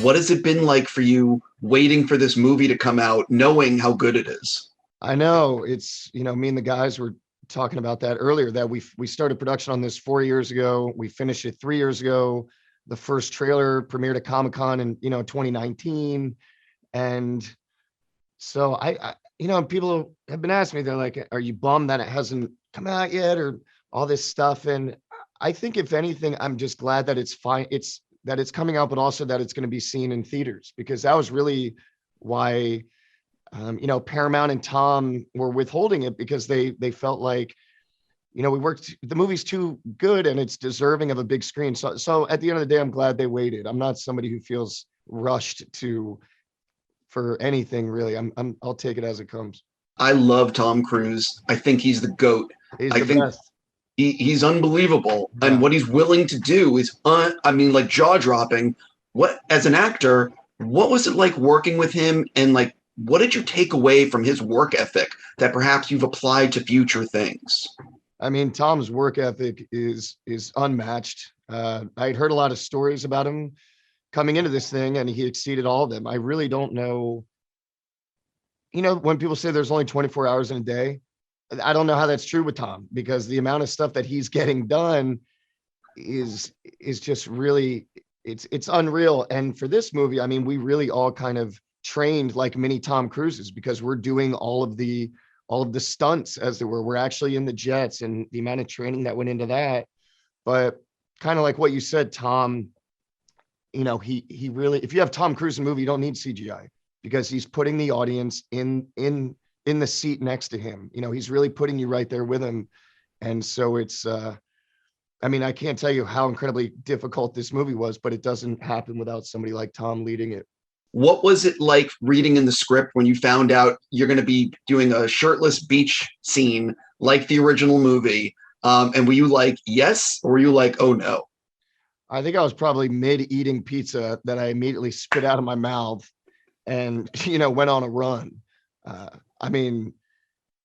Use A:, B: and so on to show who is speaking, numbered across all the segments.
A: What has it been like for you waiting for this movie to come out, knowing how good it is?
B: I know it's, me and the guys were talking about that earlier, that we started production on this 4 years ago. We finished it 3 years ago. The first trailer premiered at Comic-Con in, 2019. And so people have been asking me, they're like, are you bummed that it hasn't come out yet or all this stuff? And I think if anything, I'm just glad that it's fine. It's that it's coming out, but also that it's going to be seen in theaters, because that was really why Paramount and Tom were withholding it, because they felt like, the movie's too good and it's deserving of a big screen. So at the end of the day, I'm glad they waited. I'm not somebody who feels rushed for anything really. I'll take it as it comes.
A: I love Tom Cruise. I think he's the GOAT.
B: He's
A: I
B: the
A: think
B: best.
A: he's unbelievable. And
B: Yeah.
A: what he's willing to do is, like jaw dropping. What, as an actor, what was it like working with him? And like, what did you take away from his work ethic that perhaps you've applied to future things?
B: I mean, Tom's work ethic is unmatched. I'd heard a lot of stories about him coming into this thing, and he exceeded all of them. I really don't know. When people say there's only 24 hours in a day, I don't know how that's true with Tom, because the amount of stuff that he's getting done is just really, it's unreal. And for this movie, I mean, we really all kind of trained like mini Tom Cruises, because we're doing all of the stunts, as they were. We're actually in the jets, and the amount of training that went into that. But kind of like what you said, Tom, he really, if you have Tom Cruise in a movie, you don't need CGI, because he's putting the audience in the seat next to him. He's really putting you right there with him. And so it's I mean, I can't tell you how incredibly difficult this movie was, but it doesn't happen without somebody like Tom leading it.
A: What was it like reading in the script when you found out you're going to be doing a shirtless beach scene like the original movie? And were you like, yes, or were you like, oh no?
B: I think I was probably mid eating pizza that I immediately spit out of my mouth and, went on a run. I mean,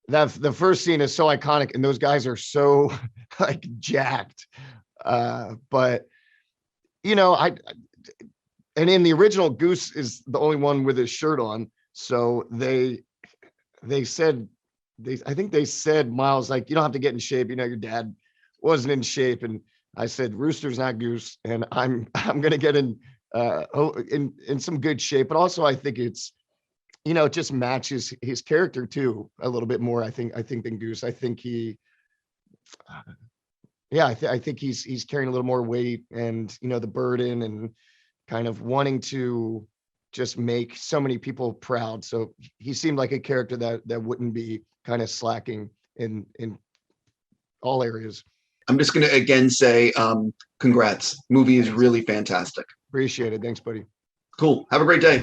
B: that the first scene is so iconic, and those guys are so like jacked. But I and in the original, Goose is the only one with his shirt on. So they said I think they said, Miles, like, you don't have to get in shape. Your dad wasn't in shape. And I said, Rooster's not Goose, and I'm gonna get in some good shape. But also I think it just matches his character too a little bit more, I think than Goose. I think I think he's carrying a little more weight, and the burden, and kind of wanting to just make so many people proud. So he seemed like a character that wouldn't be kind of slacking in all areas.
A: I'm just going to again say, congrats. Movie is really fantastic.
B: Appreciate it. Thanks, buddy.
A: Cool. Have a great day.